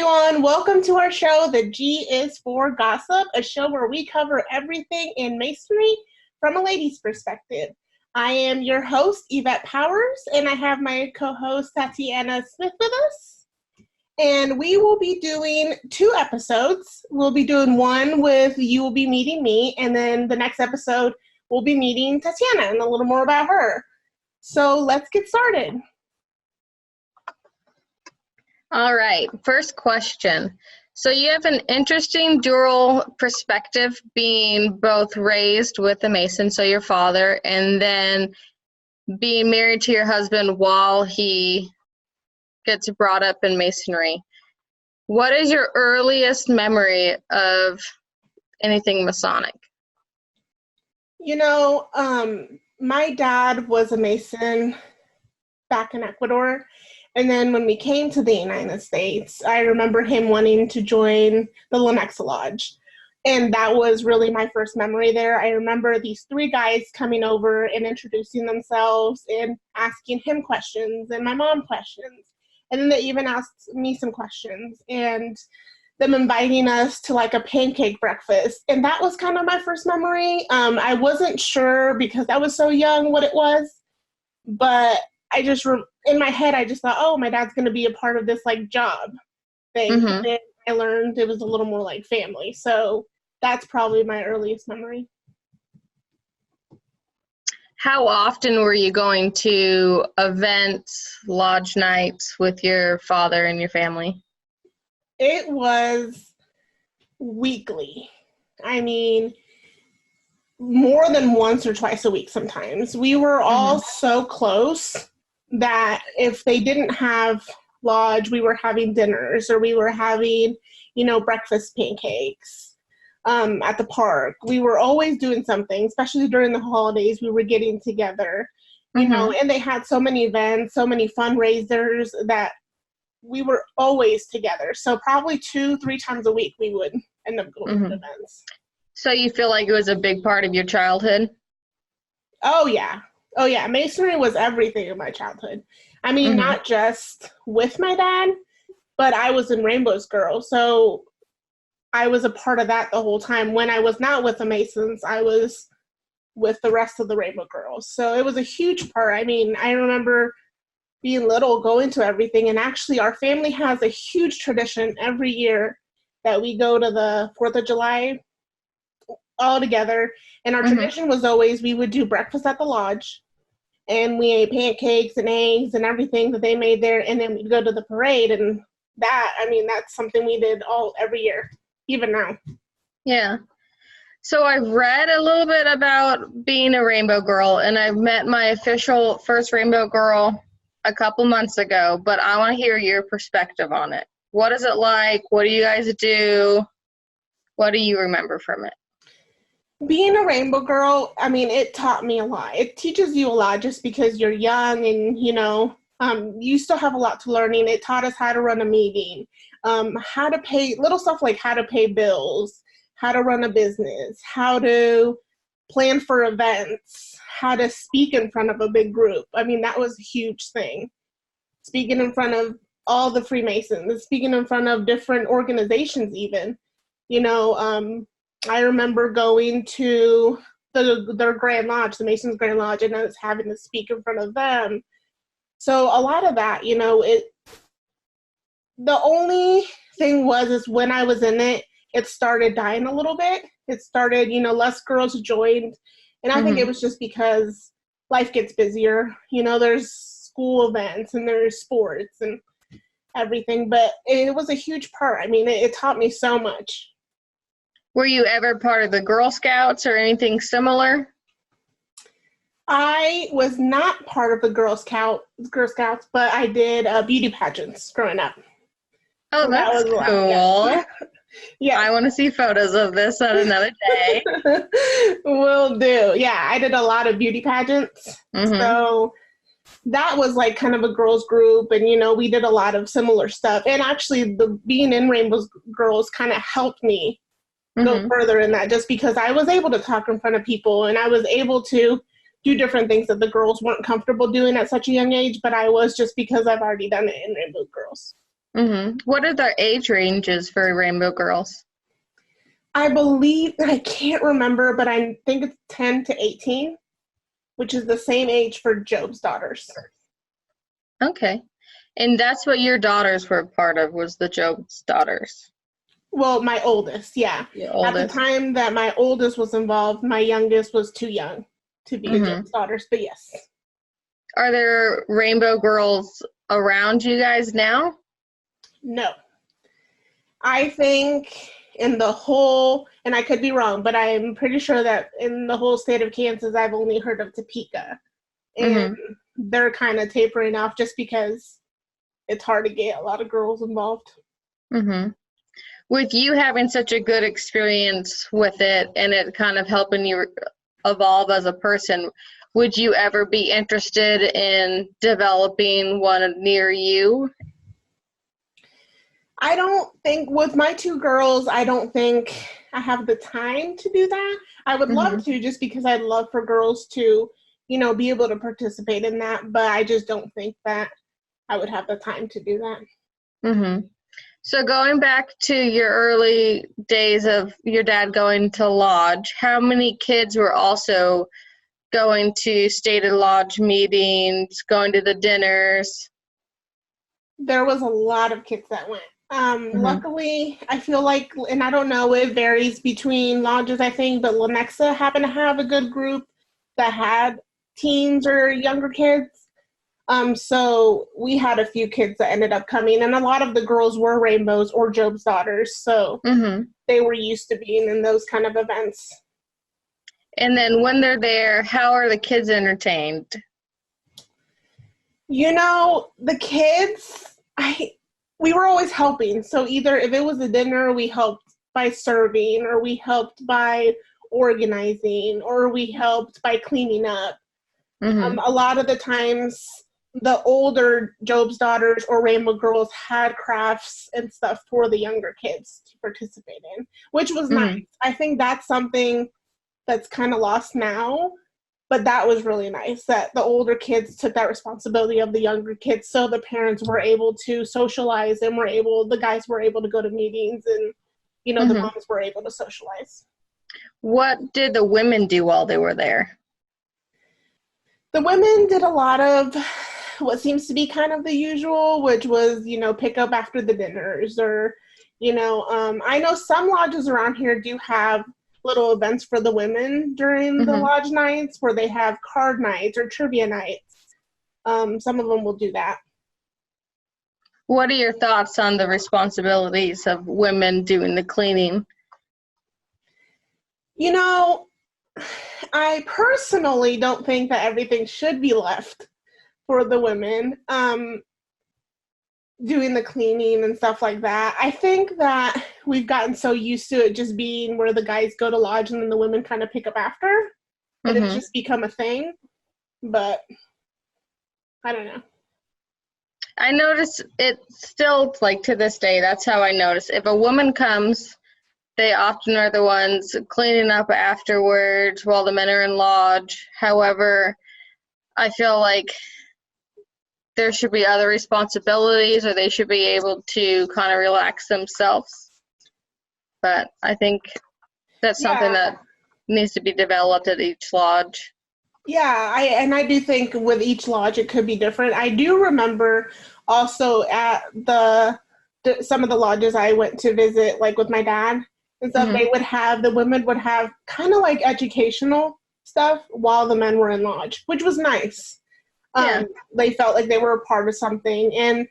everyone. Welcome to our show, The G is for Gossip, a show where we cover everything in Masonry from a lady's perspective. I am your host, Ivette Powers, and I have my co-host, Tatiena Smith, with us. And we will be doing 2 episodes. We'll be doing one with You Will Be Meeting Me, and then the next episode, we'll be meeting Tatiena and a little more about her. So let's get started. All right, first question. So you have an interesting dual perspective, being both raised with a Mason, so your father, and then being married to your husband while he gets brought up in Masonry. What is your earliest memory of anything Masonic? You know, my dad was a Mason back in Ecuador. And then when we came to the United States, I remember him wanting to join the Lenexa Lodge. And that was really my first memory there. I remember these 3 guys coming over and introducing themselves and asking him questions and my mom questions. And then they even asked me some questions and them inviting us to like a pancake breakfast. And that was kind of my first memory. I wasn't sure because I was so young what it was, but I just, in my head, I just thought, oh, my dad's going to be a part of this, like, job thing. Mm-hmm. And I learned it was a little more like family. So that's probably my earliest memory. How often were you going to events, lodge nights with your father and your family? It was weekly. I mean, more than once or twice a week sometimes. We were all so close that if they didn't have lodge, we were having dinners or we were having, breakfast pancakes at the park. We were always doing something, especially during the holidays. We were getting together, and they had so many events, so many fundraisers that we were always together. So probably 2-3 times a week we would end up going to events. So you feel like it was a big part of your childhood? Oh, yeah. Masonry was everything in my childhood. I mean, not just with my dad, but I was in Rainbow's Girl. So I was a part of that the whole time. When I was not with the Masons, I was with the rest of the Rainbow Girls. So it was a huge part. I mean, I remember being little, going to everything. And actually, our family has a huge tradition every year that we go to the 4th of July all together. And our tradition was always we would do breakfast at the lodge. And we ate pancakes and eggs and everything that they made there. And then we'd go to the parade. And that's something we did every year, even now. Yeah. So I've read a little bit about being a Rainbow Girl. And I met my official first Rainbow Girl a couple months ago. But I want to hear your perspective on it. What is it like? What do you guys do? What do you remember from it? Being a Rainbow Girl, it taught me a lot. It teaches you a lot just because you're young and, you still have a lot to learning. It taught us how to run a meeting, how to pay, little stuff like how to pay bills, how to run a business, how to plan for events, how to speak in front of a big group. That was a huge thing. Speaking in front of all the Freemasons, speaking in front of different organizations even, I remember going to their Grand Lodge, the Masons Grand Lodge, and I was having to speak in front of them. So a lot of that, the only thing is when I was in it, it started dying a little bit. It started, less girls joined. And I think it was just because life gets busier. There's school events and there's sports and everything. But it was a huge part. It taught me so much. Were you ever part of the Girl Scouts or anything similar? I was not part of the Girl Scouts, but I did beauty pageants growing up. Oh, so that's cool. Yeah. I want to see photos of this on another day. Will do. Yeah, I did a lot of beauty pageants. So that was like kind of a girls group, and we did a lot of similar stuff. And actually, being in Rainbow's Girls kind of helped me go further in that, just because I was able to talk in front of people and I was able to do different things that the girls weren't comfortable doing at such a young age, but I was, just because I've already done it in Rainbow Girls. What are the age ranges for Rainbow Girls? I believe, I can't remember, but I think it's 10 to 18, which is the same age for Job's daughters. Okay. And that's what your daughters were part of, was the Job's daughters? Well, my oldest, yeah. Your At the oldest. time that my oldest was involved, my youngest was too young to be a Job's daughters, but yes. Are there Rainbow Girls around you guys now? No. I think in the whole, and I could be wrong, but I'm pretty sure that in the whole state of Kansas, I've only heard of Topeka. And they're kind of tapering off just because it's hard to get a lot of girls involved. With you having such a good experience with it and it kind of helping you evolve as a person, would you ever be interested in developing one near you? I don't think, with my two girls, I don't think I have the time to do that. I would love to, just because I'd love for girls to, you know, be able to participate in that, but I just don't think that I would have the time to do that. So going back to your early days of your dad going to lodge, how many kids were also going to stated lodge meetings, going to the dinners? There was a lot of kids that went. Luckily, I feel like, and I don't know, it varies between lodges, I think, but Lenexa happened to have a good group that had teens or younger kids. So we had a few kids that ended up coming, and a lot of the girls were Rainbows or Job's daughters, so they were used to being in those kind of events. And then when they're there, how are the kids entertained? You know, the kids, we were always helping. So either if it was a dinner, we helped by serving, or we helped by organizing, or we helped by cleaning up. A lot of the times, the older Job's daughters or Rainbow Girls had crafts and stuff for the younger kids to participate in, which was nice. I think that's something that's kind of lost now, but that was really nice that the older kids took that responsibility of the younger kids, so the parents were able to socialize and the guys were able to go to meetings, and, you know, the moms were able to socialize. What did the women do while they were there? The women did a lot of what seems to be kind of the usual, which was, you know, pick up after the dinners, or, you know, I know some lodges around here do have little events for the women during the lodge nights, where they have card nights or trivia nights. Some of them will do that. What are your thoughts on the responsibilities of women doing the cleaning? You know, I personally don't think that everything should be left for the women doing the cleaning and stuff like that. I think that we've gotten so used to it just being where the guys go to lodge and then the women kind of pick up after, that it's just become a thing. But I don't know. I notice it still, like, to this day, that's how I notice. If a woman comes, they often are the ones cleaning up afterwards while the men are in lodge. However, I feel like there should be other responsibilities, or they should be able to kind of relax themselves. But I think that's something that needs to be developed at each lodge. Yeah, I do think with each lodge it could be different. I do remember also at some of the lodges I went to visit, like with my dad and stuff, the women would have kind of like educational stuff while the men were in lodge, which was nice. They felt like they were a part of something. And,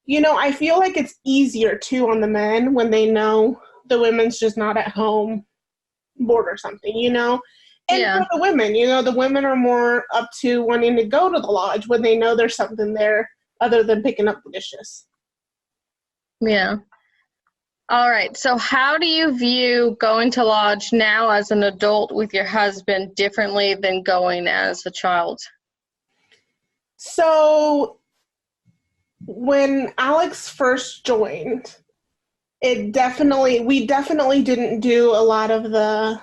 you know, I feel like it's easier too on the men when they know the women's just not at home bored or something, you know? And for the women, you know, the women are more up to wanting to go to the lodge when they know there's something there other than picking up the dishes. Yeah. All right. So how do you view going to lodge now as an adult with your husband differently than going as a child? So when Alex first joined, we definitely didn't do a lot of the,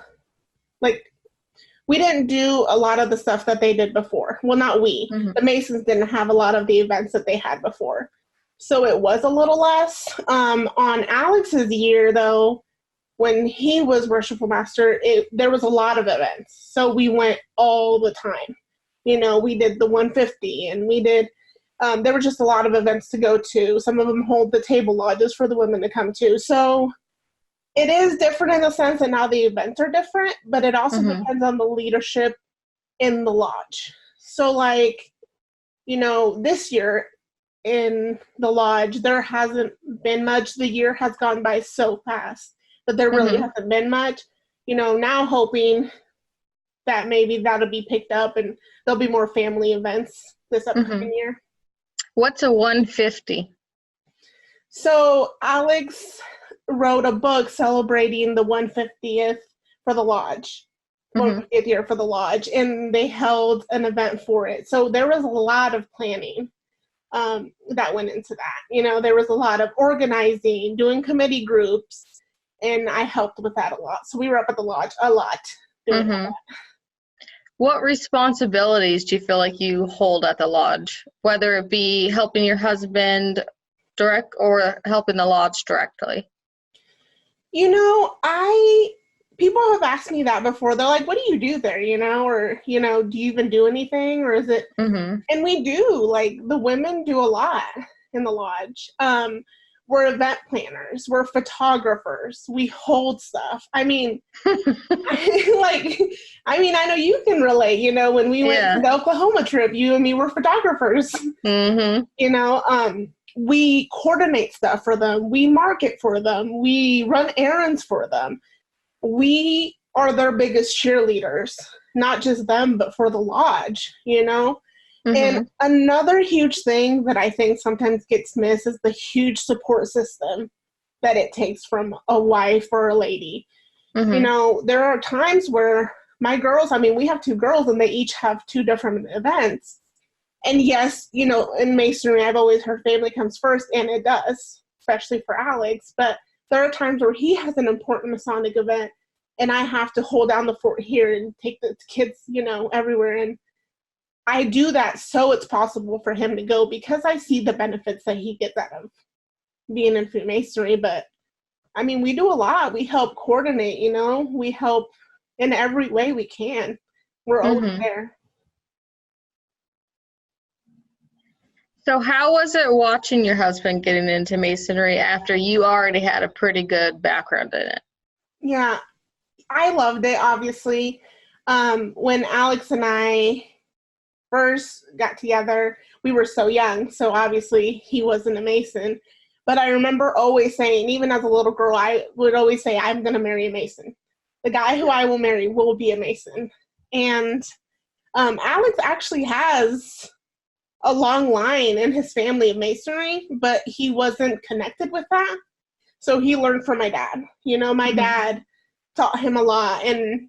we didn't do a lot of the stuff that they did before. Well, not we. The Masons didn't have a lot of the events that they had before. So it was a little less. On Alex's year, though, when he was worshipful master, there was a lot of events. So we went all the time. You know, we did the 150, and we did, there were just a lot of events to go to. Some of them hold the table lodges for the women to come to. So it is different in the sense that now the events are different, but it also depends on the leadership in the lodge. So like, you know, this year in the lodge, there hasn't been much. The year has gone by so fast that there really hasn't been much. You know, now hoping that maybe that'll be picked up and there'll be more family events this upcoming year. What's a 150? So Alex wrote a book celebrating the 150th for the lodge, or 50th year for the lodge, and they held an event for it. So there was a lot of planning that went into that. You know, there was a lot of organizing, doing committee groups, and I helped with that a lot. So we were up at the lodge a lot doing that. What responsibilities do you feel like you hold at the lodge, whether it be helping your husband direct or helping the lodge directly? You know, people have asked me that before. They're like, what do you do there, you know, or, you know, do you even do anything, or is it, and we do, like, the women do a lot in the lodge. We're event planners, we're photographers, we hold stuff. I mean, I know you can relate, you know, when we went to the Oklahoma trip, you and me were photographers. You know, we coordinate stuff for them, we market for them, we run errands for them. We are their biggest cheerleaders, not just them, but for the lodge, you know? And another huge thing that I think sometimes gets missed is the huge support system that it takes from a wife or a lady. You know, there are times where my girls, I mean, we have 2 girls and they each have 2 different events. And yes, you know, in Masonry, I've always heard family comes first, and it does, especially for Alex. But there are times where he has an important Masonic event, and I have to hold down the fort here and take the kids, you know, everywhere. And I do that so it's possible for him to go, because I see the benefits that he gets out of being in Freemasonry. But, I mean, we do a lot. We help coordinate, you know. We help in every way we can. We're always there. So how was it watching your husband getting into Masonry after you already had a pretty good background in it? Yeah, I loved it, obviously. When Alex and I first got together, we were so young, so obviously he wasn't a Mason. But I remember always saying, even as a little girl, I would always say, I'm going to marry a Mason. The guy who I will marry will be a Mason. And Alex actually has a long line in his family of Masonry, but he wasn't connected with that. So he learned from my dad. You know, my dad taught him a lot. And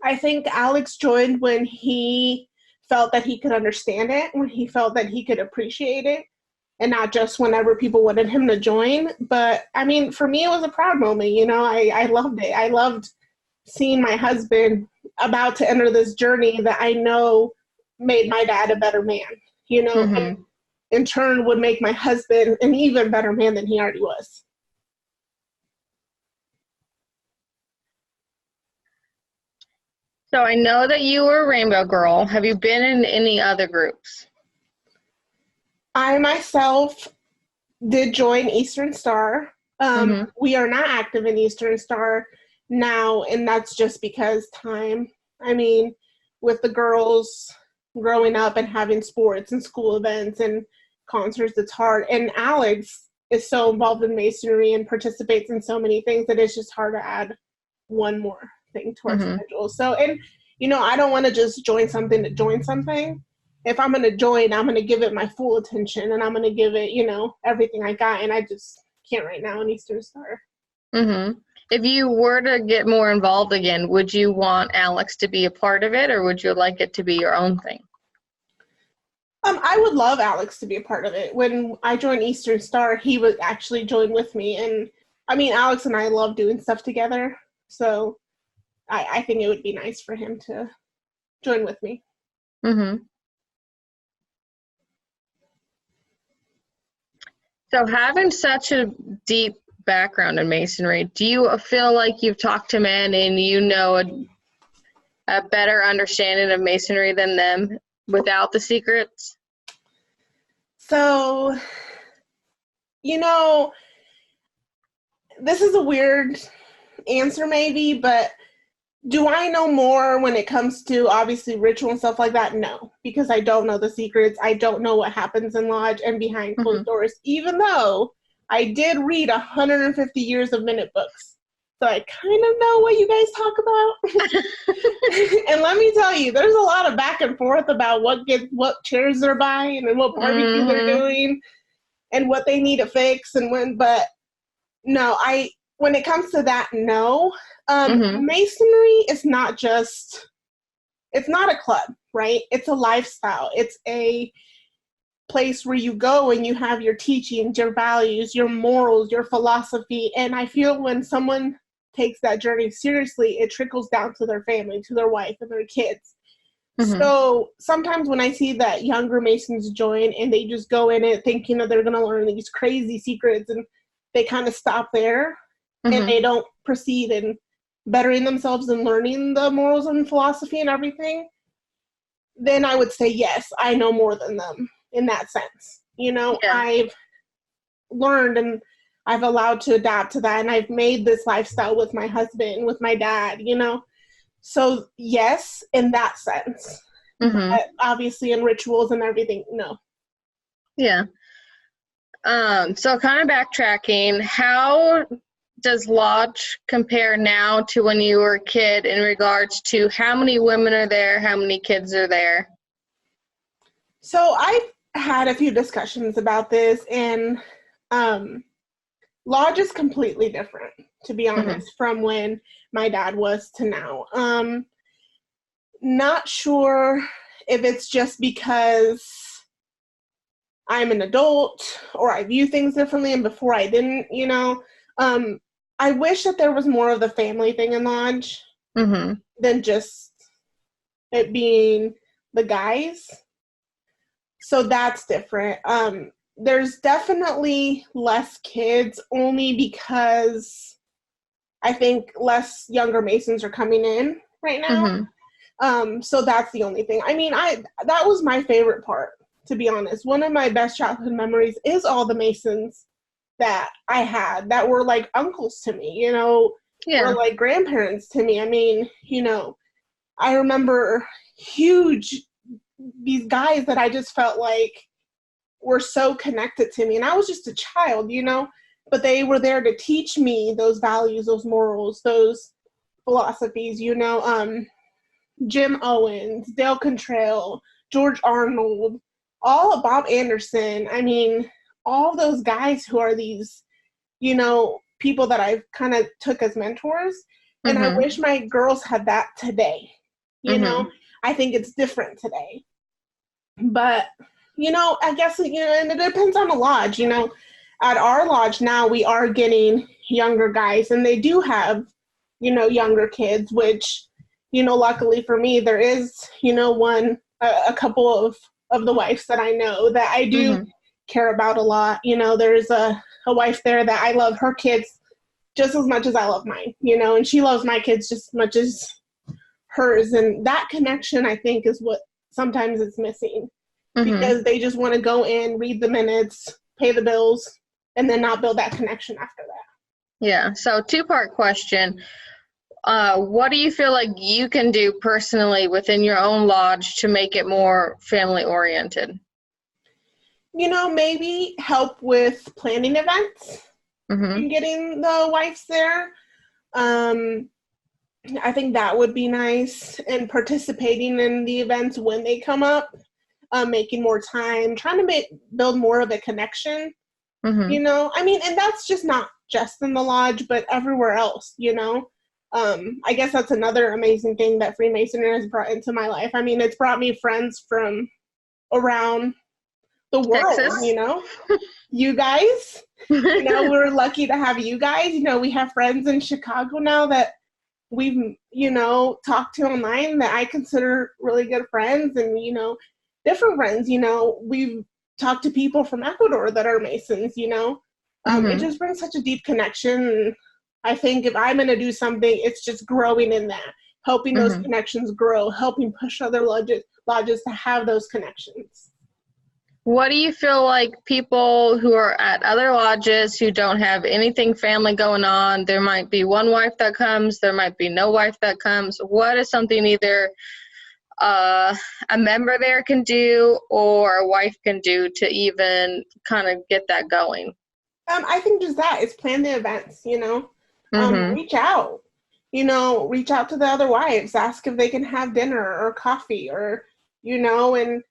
I think Alex joined when he felt that he could understand it, when he felt that he could appreciate it, and not just whenever people wanted him to join. But I mean, for me, it was a proud moment. You know, I loved it. I loved seeing my husband about to enter this journey that I know made my dad a better man, you know, and in turn would make my husband an even better man than he already was. So I know that you were a Rainbow Girl. Have you been in any other groups? I myself did join Eastern Star. We are not active in Eastern Star now, and that's just because time. I mean, with the girls growing up and having sports and school events and concerts, it's hard. And Alex is so involved in Masonry and participates in so many things that it's just hard to add one more thing to our schedule. So, and, you know, I don't want to just join something to join something. If I'm going to join, I'm going to give it my full attention, and I'm going to give it, you know, everything I got. And I just can't right now in Eastern Star. If you were to get more involved again, would you want Alex to be a part of it, or would you like it to be your own thing? I would love Alex to be a part of it. When I joined Eastern Star, he would actually join with me. And I mean, Alex and I love doing stuff together. So I think it would be nice for him to join with me. So having such a deep background in Masonry, do you feel like you've talked to men and you know a better understanding of Masonry than them without the secrets? So, this is a weird answer maybe, but do I know more when it comes to obviously ritual and stuff like that? No, because I don't know the secrets. I don't know what happens in lodge and behind closed doors, even though I did read 150 years of minute books. So I kind of know what you guys talk about. And let me tell you, there's a lot of back and forth about what chairs they're buying and what barbecue they're doing and what they need to fix but no, when it comes to that, no. Masonry is it's not a club, right? It's a lifestyle. It's a place where you go and you have your teachings, your values, your morals, your philosophy. And I feel when someone takes that journey seriously, it trickles down to their family, to their wife and their kids. So sometimes when I see that younger Masons join and they just go in it thinking that they're going to learn these crazy secrets and they kind of stop there and they don't proceed in bettering themselves and learning the morals and philosophy and everything, then I would say, yes, I know more than them in that sense. I've learned and I've allowed to adapt to that, and I've made this lifestyle with my husband, with my dad, So, yes, in that sense. But obviously in rituals and everything, no. Yeah. So kind of backtracking, how does lodge compare now to when you were a kid in regards to how many women are there, how many kids are there? So I've had a few discussions about this, and lodge is completely different, to be honest, from when my dad was to now. Not sure if it's just because I'm an adult or I view things differently and before I didn't, I wish that there was more of the family thing in lodge than just it being the guys. So that's different. There's definitely less kids only because I think less younger Masons are coming in right now. So that's the only thing. I mean, that was my favorite part, to be honest. One of my best childhood memories is all the Masons that I had that were like uncles to me, were like grandparents to me. I mean, I remember these guys that I just felt like were so connected to me. And I was just a child, but they were there to teach me those values, those morals, those philosophies, Jim Owens, Dale Contrail, George Arnold, all of Bob Anderson. I mean, all those guys who are these, people that I've kind of took as mentors. And I wish my girls had that today. I think it's different today. But, I guess, and it depends on the lodge, At our lodge now, we are getting younger guys, and they do have, younger kids, which, luckily for me, there is, a couple of the wives that I know that I do care about a lot. There's a wife there that I love her kids just as much as I love mine, and she loves my kids just as much as hers. And that connection, I think, is what sometimes is missing because they just want to go in, read the minutes, pay the bills, and then not build that connection after that. Yeah. So 2-part question. What do you feel like you can do personally within your own lodge to make it more family oriented? Maybe help with planning events and getting the wives there. I think that would be nice, and participating in the events when they come up, making more time, trying to build more of a connection. I mean, and that's just not just in the lodge, but everywhere else, I guess that's another amazing thing that Freemasonry has brought into my life. I mean, it's brought me friends from around the world, Texas. You guys, we're lucky to have you guys. We have friends in Chicago now that we've, talked to online that I consider really good friends, and, different friends, we've talk to people from Ecuador that are Masons, you know. It just brings such a deep connection. I think if I'm going to do something, it's just growing in that, helping those connections grow, helping push other lodges to have those connections. What do you feel like people who are at other lodges who don't have anything family going on, there might be one wife that comes, there might be no wife that comes, what is something either a member there can do or a wife can do to even kind of get that going? I think just that. It's plan the events, you know. Reach out. You know, reach out to the other wives. Ask if they can have dinner or coffee or, you know, and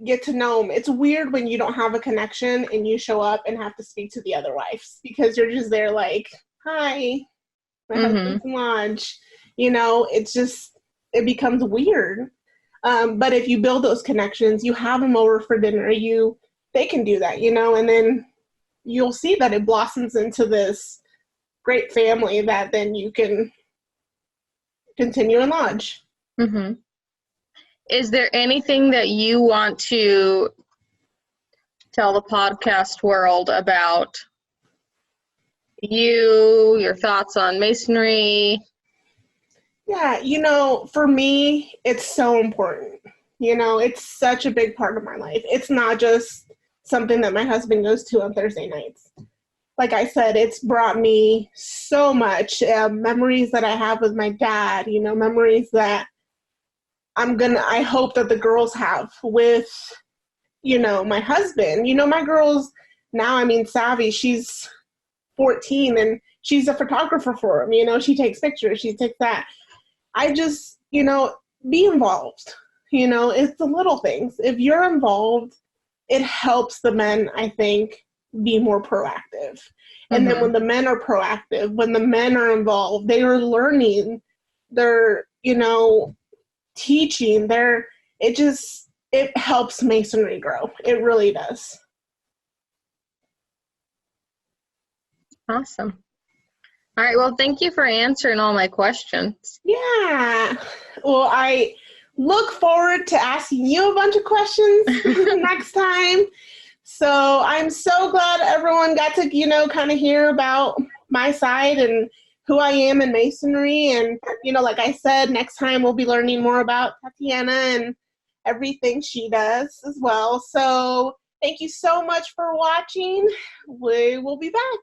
get to know them. It's weird when you don't have a connection and you show up and have to speak to the other wives because you're just there like, hi, my husband's in lodge. You know, it's just, it becomes weird. But if you build those connections, you have them over for dinner, they can do that, you know, and then you'll see that it blossoms into this great family that then you can continue in lodge. Is there anything that you want to tell the podcast world about you, your thoughts on Masonry? Yeah, you know, for me, it's so important. You know, it's such a big part of my life. It's not just something that my husband goes to on Thursday nights. Like I said, it's brought me so much memories that I have with my dad, you know, memories that I hope that the girls have with, you know, my husband. You know, my girls now, I mean, Savvy, she's 14 and she's a photographer for him. You know, she takes pictures, she takes that. I just, you know, be involved. You know, it's the little things. If you're involved, it helps the men, I think, be more proactive. And then when the men are proactive, when the men are involved, they are learning, they're, you know, teaching, it helps Masonry grow. It really does. Awesome. All right, well, thank you for answering all my questions. Yeah. Well, I look forward to asking you a bunch of questions next time. So I'm so glad everyone got to, you know, kind of hear about my side and who I am in Masonry. And, you know, like I said, next time we'll be learning more about Tatiena and everything she does as well. So thank you so much for watching. We will be back.